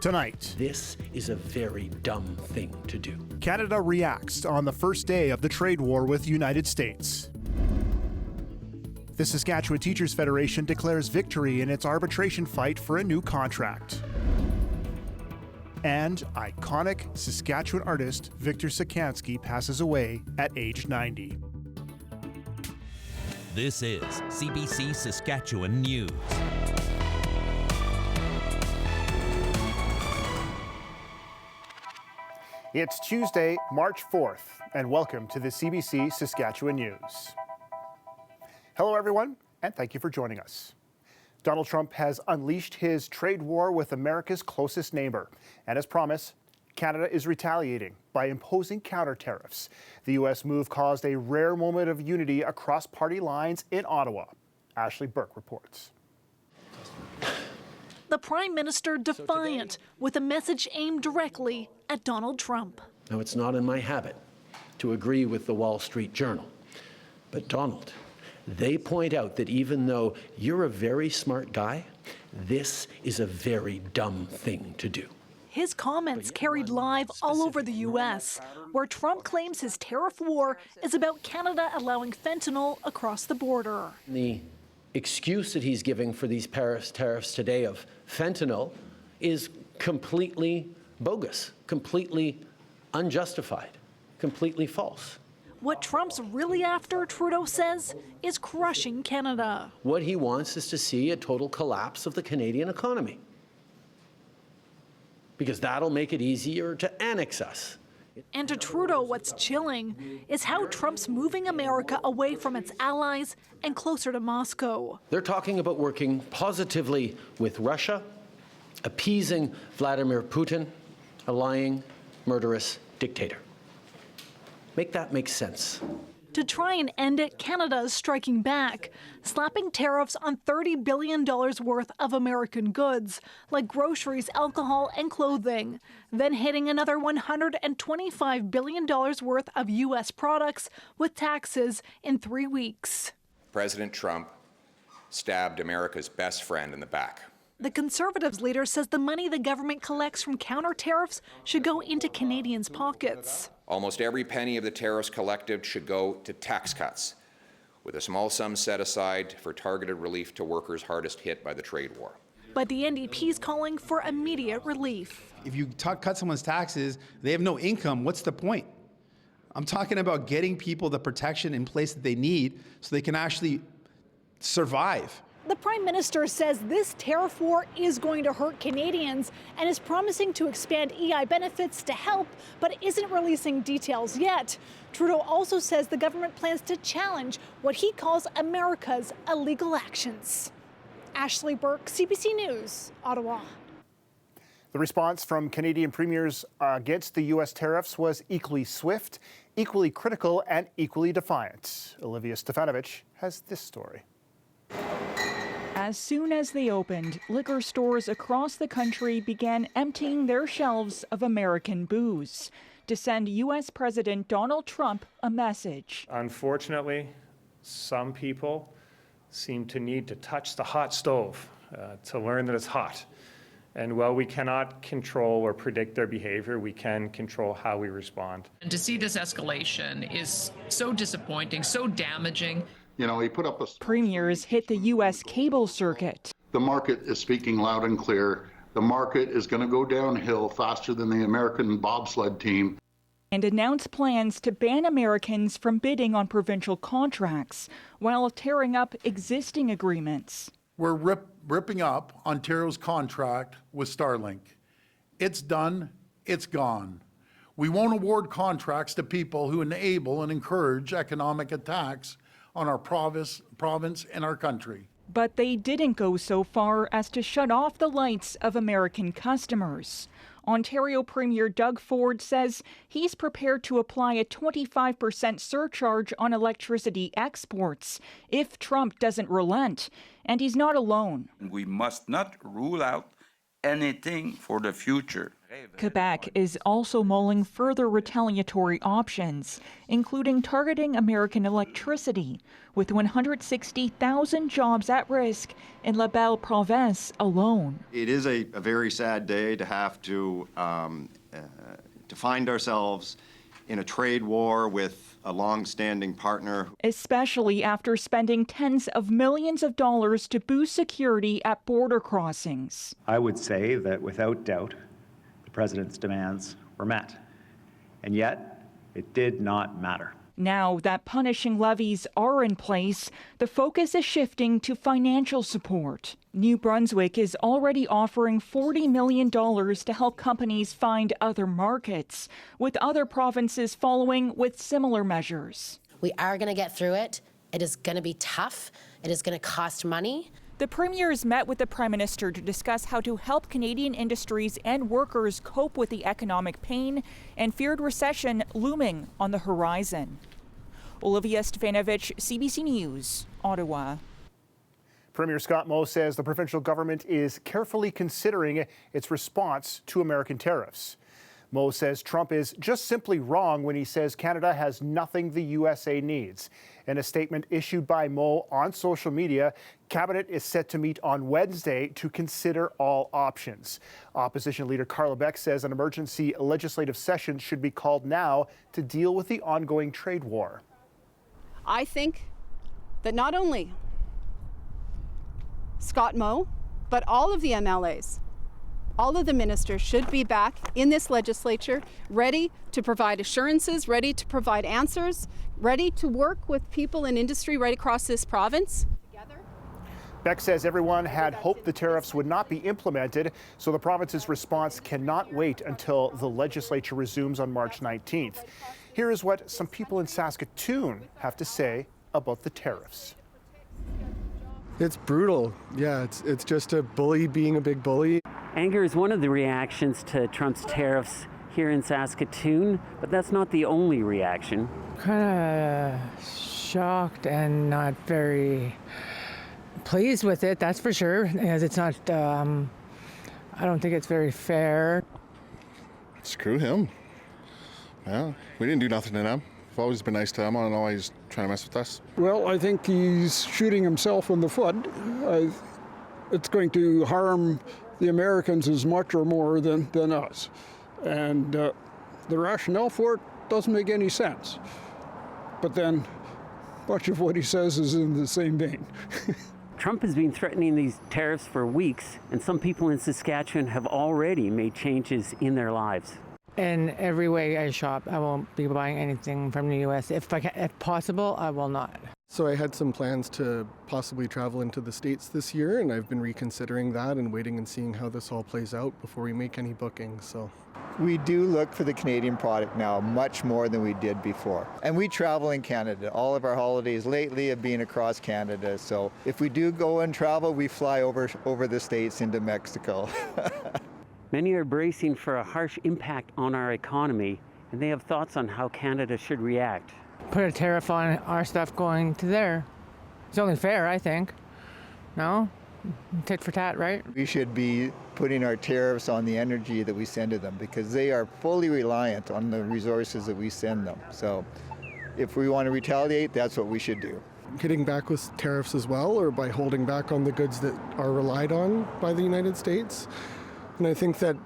Tonight, this is a very dumb thing to do. Canada reacts on the first day of the trade war with the United States. The Saskatchewan Teachers Federation declares victory in its arbitration fight for a new contract. And iconic Saskatchewan artist Victor Cicansky passes away at age 90. This is CBC Saskatchewan News. It's Tuesday, March 4th, and welcome to the CBC Saskatchewan News. Hello, everyone, and thank you for joining us. Donald Trump has unleashed his trade war with America's closest neighbor, and as promised, Canada is retaliating by imposing counter tariffs. The U.S. move caused a rare moment of unity across party lines in Ottawa. Ashley Burke reports. The Prime Minister defiant with a message aimed directly at Donald Trump. Now, it's not in my habit to agree with the Wall Street Journal, but Donald, they point out that even though you're a very smart guy, this is a very dumb thing to do. His comments carried live all over the U.S., where Trump claims his tariff war is about Canada allowing fentanyl across the border. The excuse that he's giving for these Paris tariffs today of fentanyl is completely bogus, completely unjustified, completely false. What Trump's really after, Trudeau says, is crushing Canada. What he wants is to see a total collapse of the Canadian economy, because that'll make it easier to annex us. And to Trudeau, what's chilling is how Trump's moving America away from its allies and closer to Moscow. They're talking about working positively with Russia, appeasing Vladimir Putin, a lying, murderous dictator. Make that make sense. To try and end it, Canada is striking back, slapping tariffs on $30 billion worth of American goods, like groceries, alcohol, and clothing, then hitting another $125 billion worth of U.S. products with taxes in 3 weeks. President Trump stabbed America's best friend in the back. The Conservatives leader says the money the government collects from counter tariffs should go into Canadians' pockets. Almost every penny of the tariffs collected should go to tax cuts, with a small sum set aside for targeted relief to workers hardest hit by the trade war. But the NDP is calling for immediate relief. If you cut someone's taxes, they have no income, what's the point? I'm talking about getting people the protection in place that they need so they can actually survive. The Prime Minister says this tariff war is going to hurt Canadians and is promising to expand EI benefits to help, but isn't releasing details yet. Trudeau also says the government plans to challenge what he calls America's illegal actions. Ashley Burke, CBC News, Ottawa. The response from Canadian premiers against the U.S. tariffs was equally swift, equally critical, and equally defiant. Olivia Stefanovich has this story. As soon as they opened, liquor stores across the country began emptying their shelves of American booze to send U.S. President Donald Trump a message. Unfortunately, some people seem to need to touch the hot stove to learn that it's hot. And while we cannot control or predict their behavior, we can control how we respond. And to see this escalation is so disappointing, so damaging. You know, he put up a... Premiers hit the U.S. cable circuit. The market is speaking loud and clear. The market is going to go downhill faster than the American bobsled team. And announced plans to ban Americans from bidding on provincial contracts while tearing up existing agreements. We're ripping up Ontario's contract with Starlink. It's done. It's gone. We won't award contracts to people who enable and encourage economic attacks on our province and our country. But they didn't go so far as to shut off the lights of American customers. Ontario Premier Doug Ford says he's prepared to apply a 25% surcharge on electricity exports if Trump doesn't relent. And he's not alone. We must not rule out anything for the future. Quebec is also mulling further retaliatory options, including targeting American electricity, with 160,000 jobs at risk in La Belle Province alone. It is a very sad day to have to find ourselves in a trade war with a long-standing partner. Especially after spending tens of millions of dollars to boost security at border crossings. I would say that without doubt, the president's demands were met. And yet, it did not matter. Now that punishing levies are in place, the focus is shifting to financial support. New Brunswick is already offering $40 million to help companies find other markets, with other provinces following with similar measures. We are going to get through it. It is going to be tough. It is going to cost money. The premiers met with the Prime Minister to discuss how to help Canadian industries and workers cope with the economic pain and feared recession looming on the horizon. Olivia Stefanovich, CBC News, Ottawa. Premier Scott Moe says the provincial government is carefully considering its response to American tariffs. Moe says Trump is just simply wrong when he says Canada has nothing the USA needs. In a statement issued by Moe on social media, Cabinet is set to meet on Wednesday to consider all options. Opposition leader Carla Beck says an emergency legislative session should be called now to deal with the ongoing trade war. I think that not only Scott Moe, but all of the MLAs, all of the ministers should be back in this legislature, ready to provide assurances, ready to provide answers, ready to work with people in industry right across this province. Beck says everyone had hoped the tariffs would not be implemented, so the province's response cannot wait until the legislature resumes on March 19th. Here is what some people in Saskatoon have to say about the tariffs. It's brutal. Yeah, it's just a bully being a big bully. Anger is one of the reactions to Trump's tariffs here in Saskatoon, but that's not the only reaction. Kind of shocked and not very pleased with it, that's for sure, because it's not, I don't think it's very fair. Screw him. Yeah, we didn't do nothing to them. We've always been nice to them. I don't know why he's trying to mess with us. Well, I think he's shooting himself in the foot. It's going to harm the Americans as much or more than us. And the rationale for it doesn't make any sense. But then much of what he says is in the same vein. Trump has been threatening these tariffs for weeks, and some people in Saskatchewan have already made changes in their lives. In every way I shop, I won't be buying anything from the U.S. If possible, I will not. So I had some plans to possibly travel into the States this year, and I've been reconsidering that and waiting and seeing how this all plays out before we make any bookings. So we do look for the Canadian product now much more than we did before. And we travel in Canada. All of our holidays lately have been across Canada. So if we do go and travel, we fly over the States into Mexico. Many are bracing for a harsh impact on our economy, and they have thoughts on how Canada should react. Put a tariff on our stuff going to there. It's only fair, I think. No? Tit for tat, right? We should be putting our tariffs on the energy that we send to them because they are fully reliant on the resources that we send them. So if we want to retaliate, that's what we should do. Hitting back with tariffs as well, or by holding back on the goods that are relied on by the United States. And I think that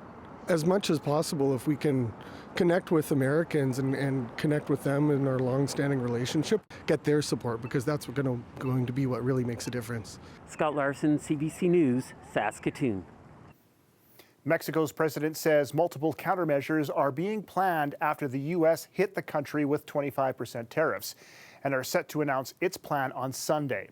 as much as possible, if we can connect with Americans and connect with them in our long-standing relationship, get their support, because that's going to be what really makes a difference. Scott Larson, CBC News, Saskatoon. Mexico's president says multiple countermeasures are being planned after the U.S. hit the country with 25% tariffs and are set to announce its plan on Sunday.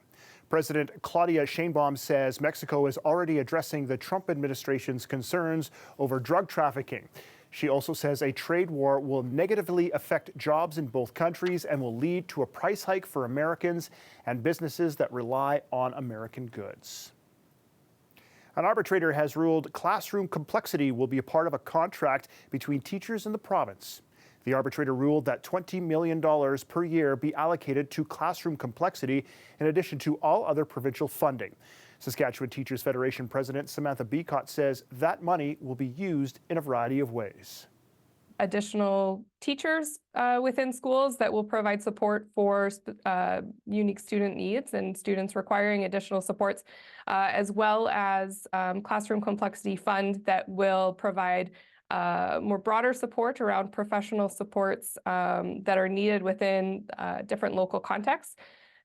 President Claudia Sheinbaum says Mexico is already addressing the Trump administration's concerns over drug trafficking. She also says a trade war will negatively affect jobs in both countries and will lead to a price hike for Americans and businesses that rely on American goods. An arbitrator has ruled classroom complexity will be a part of a contract between teachers and the province. The arbitrator ruled that $20 million per year be allocated to classroom complexity in addition to all other provincial funding. Saskatchewan Teachers Federation President Samantha Beacott says that money will be used in a variety of ways. Additional teachers within schools that will provide support for unique student needs and students requiring additional supports, as well as Classroom Complexity Fund that will provide more broader support around professional supports that are needed within different local contexts,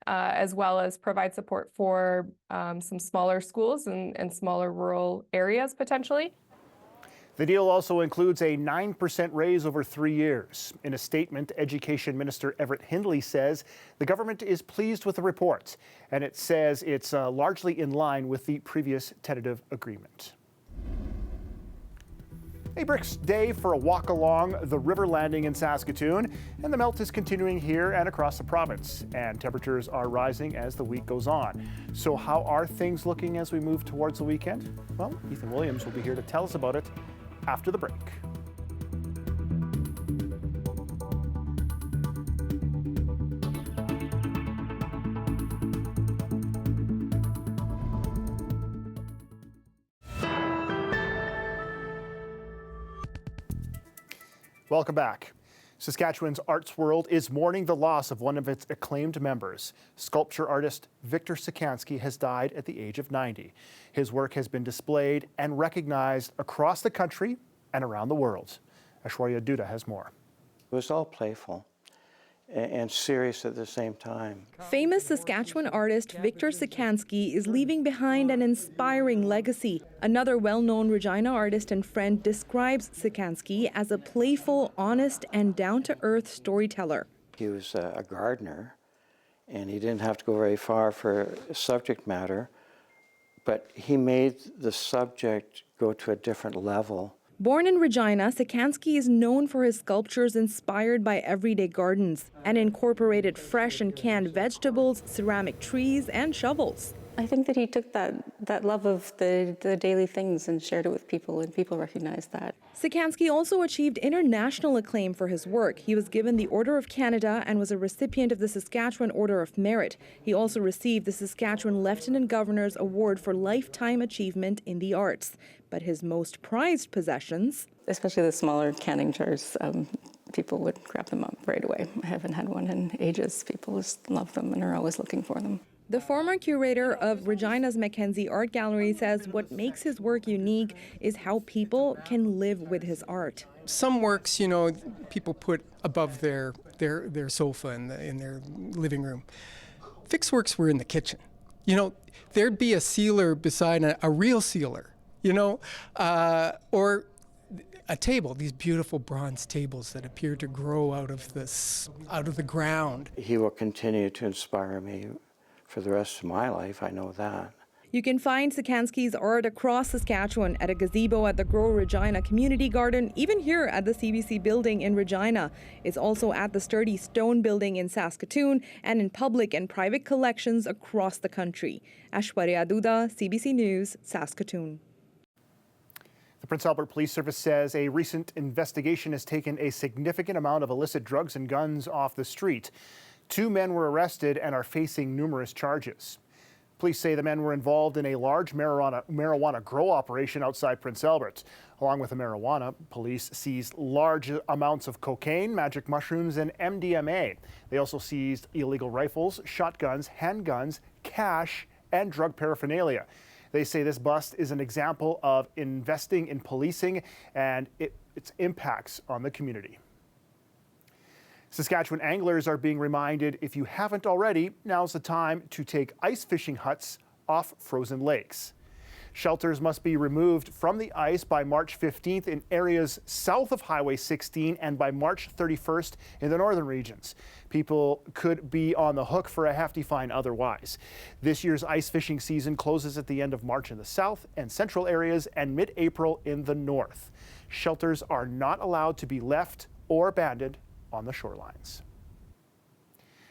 as well as provide support for some smaller schools and smaller rural areas potentially. The deal also includes a 9% raise over 3 years. In a statement, Education Minister Everett Hindley says the government is pleased with the report, and it says it's largely in line with the previous tentative agreement. A brisk day for a walk along the river landing in Saskatoon, and the melt is continuing here and across the province, and temperatures are rising as the week goes on. So how are things looking as we move towards the weekend? Well, Ethan Williams will be here to tell us about it after the break. Welcome back. Saskatchewan's arts world is mourning the loss of one of its acclaimed members. Sculpture artist Victor Cicansky has died at the age of 90. His work has been displayed and recognized across the country and around the world. Ashwarya Duda has more. It was all playful and serious at the same time. Famous Saskatchewan artist Victor Cicansky is leaving behind an inspiring legacy. Another well-known Regina artist and friend describes Cicansky as a playful, honest, and down-to-earth storyteller. He was a gardener, and he didn't have to go very far for subject matter, but he made the subject go to a different level. Born in Regina, Cicansky is known for his sculptures inspired by everyday gardens and incorporated fresh and canned vegetables, ceramic trees, and shovels. I think that he took that love of the daily things and shared it with people, and people recognized that. Cicansky also achieved international acclaim for his work. He was given the Order of Canada and was a recipient of the Saskatchewan Order of Merit. He also received the Saskatchewan Lieutenant Governor's Award for Lifetime Achievement in the Arts. But his most prized possessions, especially the smaller canning jars, people would grab them up right away. I haven't had one in ages. People just love them and are always looking for them. The former curator of Regina's Mackenzie Art Gallery says what makes his work unique is how people can live with his art. Some works, people put above their sofa in their living room. Vic's works were in the kitchen. There'd be a sealer beside a real sealer. Or a table, these beautiful bronze tables that appear to grow out of the ground. He will continue to inspire me for the rest of my life, I know that. You can find Cicansky's art across Saskatchewan at a gazebo at the Grow Regina Community Garden, even here at the CBC building in Regina. It's also at the Sturdy Stone building in Saskatoon and in public and private collections across the country. Ashwarya Duda, CBC News, Saskatoon. The Prince Albert Police Service says a recent investigation has taken a significant amount of illicit drugs and guns off the street. 2 men were arrested and are facing numerous charges. Police say the men were involved in a large marijuana grow operation outside Prince Albert. Along with the marijuana, police seized large amounts of cocaine, magic mushrooms, and MDMA. They also seized illegal rifles, shotguns, handguns, cash, and drug paraphernalia. They say this bust is an example of investing in policing and its impacts on the community. Saskatchewan anglers are being reminded, if you haven't already, now's the time to take ice fishing huts off frozen lakes. Shelters must be removed from the ice by March 15th in areas south of Highway 16 and by March 31st in the northern regions. People could be on the hook for a hefty fine otherwise. This year's ice fishing season closes at the end of March in the south and central areas and mid-April in the north. Shelters are not allowed to be left or abandoned on the shorelines.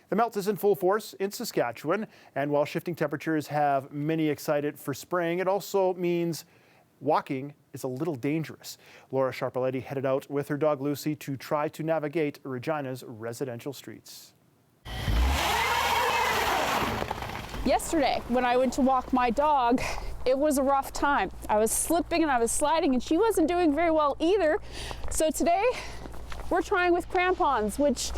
The melt is in full force in Saskatchewan, and while shifting temperatures have many excited for spring, it also means walking is a little dangerous. Laura Sharpaletti headed out with her dog Lucy to try to navigate Regina's residential streets. Yesterday, when I went to walk my dog, it was a rough time. I was slipping and I was sliding, and she wasn't doing very well either. So today, we're trying with crampons, which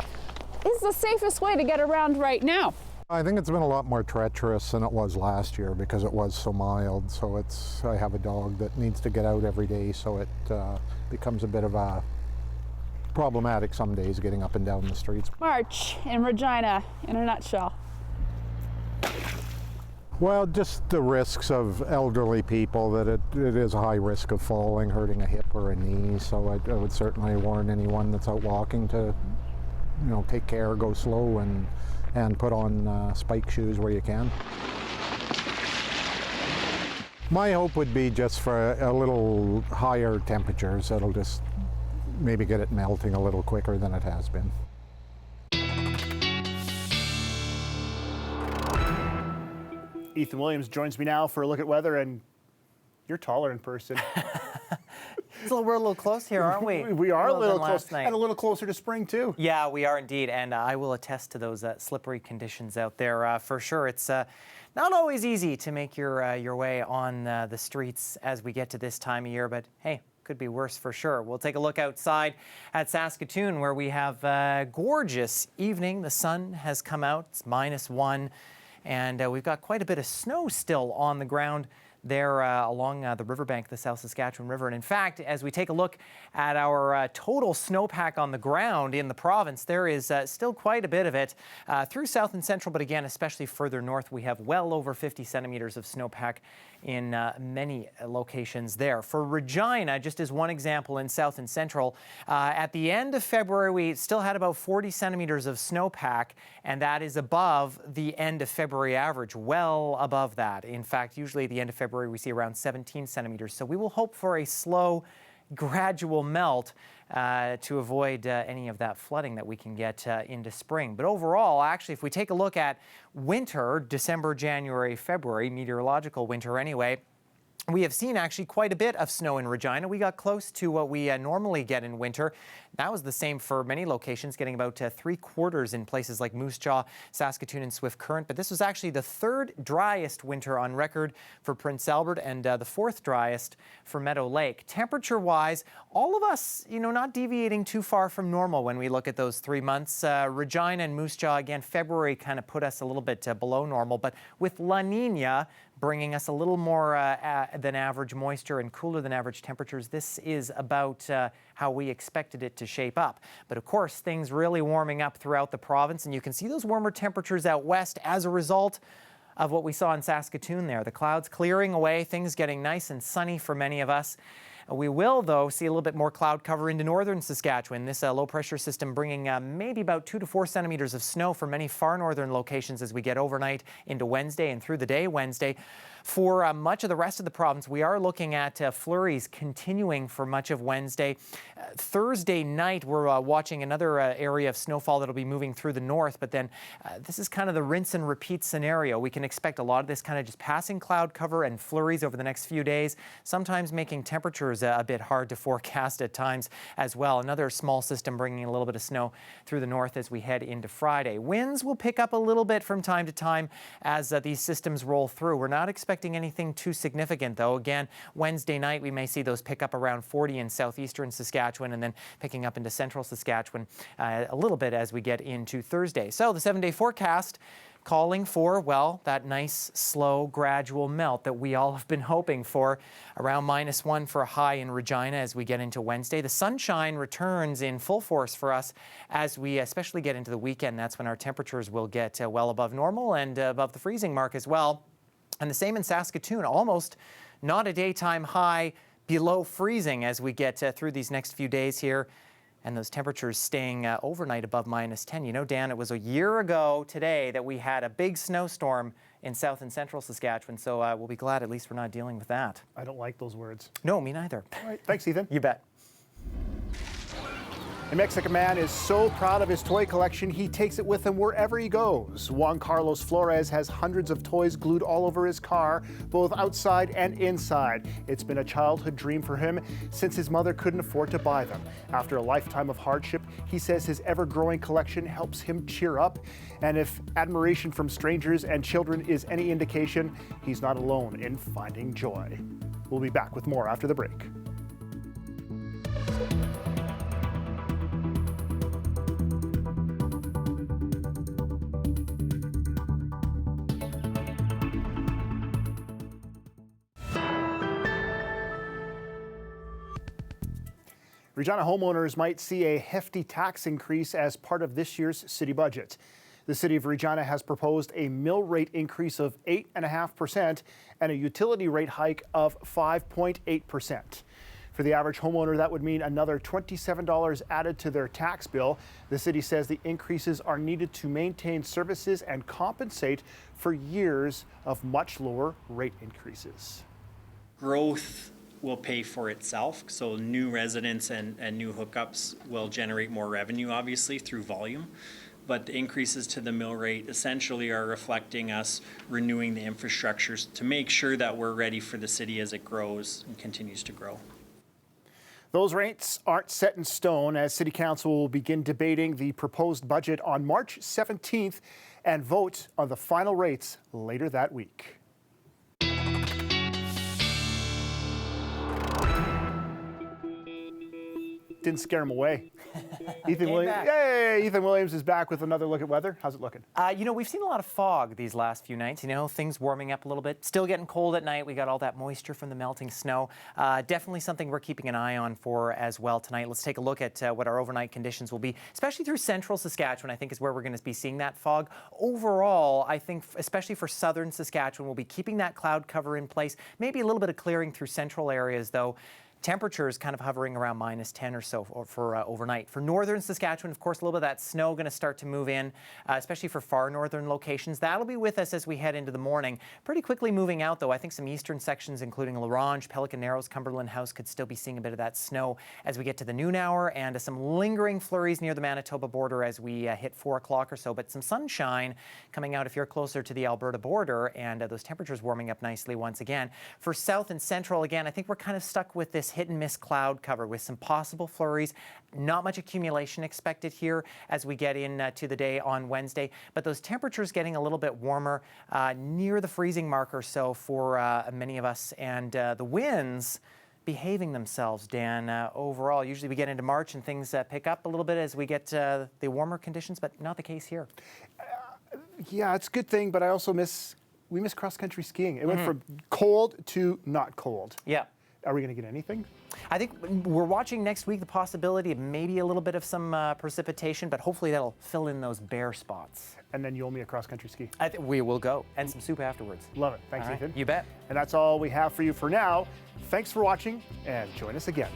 is the safest way to get around right now. I think it's been a lot more treacherous than it was last year because it was so mild. So I have a dog that needs to get out every day, so it becomes a bit of a problematic some days getting up and down the streets. March in Regina in a nutshell. Well, just the risks of elderly people, that it is a high risk of falling, hurting a hip or a knee. So I would certainly warn anyone that's out walking to, take care, go slow, and put on spike shoes where you can. My hope would be just for a little higher temperatures. That'll just maybe get it melting a little quicker than it has been. Ethan Williams joins me now for a look at weather, and you're taller in person. We're a little close here, aren't we? We are a little close, and a little closer to spring too. Yeah, we are indeed, and I will attest to those slippery conditions out there for sure. It's not always easy to make your way on the streets as we get to this time of year, but hey, could be worse for sure. We'll take a look outside at Saskatoon, where we have a gorgeous evening. The sun has come out. It's -1. And we've got quite a bit of snow still on the ground there along the riverbank, the South Saskatchewan River. And in fact, as we take a look at our total snowpack on the ground in the province, there is still quite a bit of it through south and central, but again, especially further north, we have well over 50 centimeters of snowpack in many locations there. For Regina, just as one example in south and central, at the end of February, we still had about 40 centimeters of snowpack, and that is above the end of February average, well above that. In fact, usually at the end of February, we see around 17 centimeters. So we will hope for a slow, gradual melt to avoid any of that flooding that we can get into spring. But overall, actually, if we take a look at winter, December, January, February, meteorological winter anyway, we have seen actually quite a bit of snow in Regina. We got close to what we normally get in winter. That was the same for many locations, getting about 3/4 in places like Moose Jaw, Saskatoon, and Swift Current. But this was actually the third driest winter on record for Prince Albert, and the fourth driest for Meadow Lake. Temperature-wise, all of us, not deviating too far from normal when we look at those 3 months. Regina and Moose Jaw, again, February kind of put us a little bit below normal, but with La Nina bringing us a little more than average moisture and cooler than average temperatures, this is about how we expected it to shape up. But of course, things really warming up throughout the province, and you can see those warmer temperatures out west as a result of what we saw in Saskatoon there. The clouds clearing away, things getting nice and sunny for many of us. We will, though, see a little bit more cloud cover into northern Saskatchewan. This low-pressure system bringing maybe about 2 to 4 centimeters of snow for many far northern locations as we get overnight into Wednesday and through the day Wednesday. For much of the rest of the province, we are looking at flurries continuing for much of Wednesday. Thursday night, we're watching another area of snowfall that'll be moving through the north, but then this is kind of the rinse and repeat scenario. We can expect a lot of this kind of just passing cloud cover and flurries over the next few days, sometimes making temperatures a bit hard to forecast at times as well. Another small system bringing a little bit of snow through the north as we head into Friday. Winds will pick up a little bit from time to time as these systems roll through. We're not expecting anything too significant, though. Again, Wednesday night, we may see those pick up around 40 in southeastern Saskatchewan and then picking up into central Saskatchewan a little bit as we get into Thursday. So the 7-day forecast calling for, well, that nice, slow, gradual melt that we all have been hoping for, around -1 for a high in Regina as we get into Wednesday. The sunshine returns in full force for us as we especially get into the weekend. That's when our temperatures will get well above normal and above the freezing mark as well. And the same in Saskatoon, almost not a daytime high, below freezing as we get through these next few days here. And those temperatures staying overnight above -10. You know, Dan, it was a year ago today that we had a big snowstorm in south and central Saskatchewan. So we'll be glad at least we're not dealing with that. I don't like those words. No, me neither. All right, thanks, Ethan. You bet. A Mexican man is so proud of his toy collection, he takes it with him wherever he goes. Juan Carlos Flores has hundreds of toys glued all over his car, both outside and inside. It's been a childhood dream for him since his mother couldn't afford to buy them. After a lifetime of hardship, he says his ever-growing collection helps him cheer up. And if admiration from strangers and children is any indication, he's not alone in finding joy. We'll be back with more after the break. Regina homeowners might see a hefty tax increase as part of this year's city budget. The City of Regina has proposed a mill rate increase of 8.5% and a utility rate hike of 5.8%. For the average homeowner, that would mean another $27 added to their tax bill. The city says the increases are needed to maintain services and compensate for years of much lower rate increases. Growth will pay for itself, so new residents and new hookups will generate more revenue, obviously, through volume. But the increases to the mill rate essentially are reflecting us renewing the infrastructures to make sure that we're ready for the city as it grows and continues to grow. Those rates aren't set in stone, as City Council will begin debating the proposed budget on March 17th and vote on the final rates later that week. Didn't scare him away. Ethan Williams is back with another look at weather. How's it looking? You know, we've seen a lot of fog these last few nights. You know, things warming up a little bit. Still getting cold at night. We got all that moisture from the melting snow. Definitely something we're keeping an eye on for as well tonight. Let's take a look at what our overnight conditions will be, especially through central Saskatchewan. I think is where we're going to be seeing that fog. Overall, I think especially for southern Saskatchewan, we'll be keeping that cloud cover in place. Maybe a little bit of clearing through central areas, though. Temperatures kind of hovering around -10 or so for overnight. For northern Saskatchewan, of course, a little bit of that snow going to start to move in, especially for far northern locations. That'll be with us as we head into the morning. Pretty quickly moving out, though. I think some eastern sections, including La Ronge, Pelican Narrows, Cumberland House, could still be seeing a bit of that snow as we get to the noon hour, and some lingering flurries near the Manitoba border as we hit 4 o'clock or so. But some sunshine coming out if you're closer to the Alberta border, and those temperatures warming up nicely once again. For south and central, again, I think we're kind of stuck with this hit and miss cloud cover with some possible flurries. Not much accumulation expected here as we get into the day on Wednesday, but those temperatures getting a little bit warmer, near the freezing mark or so for many of us, and the winds behaving themselves, Dan, overall. Usually we get into March and things pick up a little bit as we get the warmer conditions, but not the case here. Yeah, it's a good thing, but I also miss cross-country skiing. It went from cold to not cold. Yeah. Are we going to get anything? I think we're watching next week the possibility of maybe a little bit of some precipitation, but hopefully that'll fill in those bare spots. And then you owe me a cross-country ski. We will go, and some soup afterwards. Love it. Thanks, Ethan. You bet. And that's all we have for you for now. Thanks for watching, and join us again.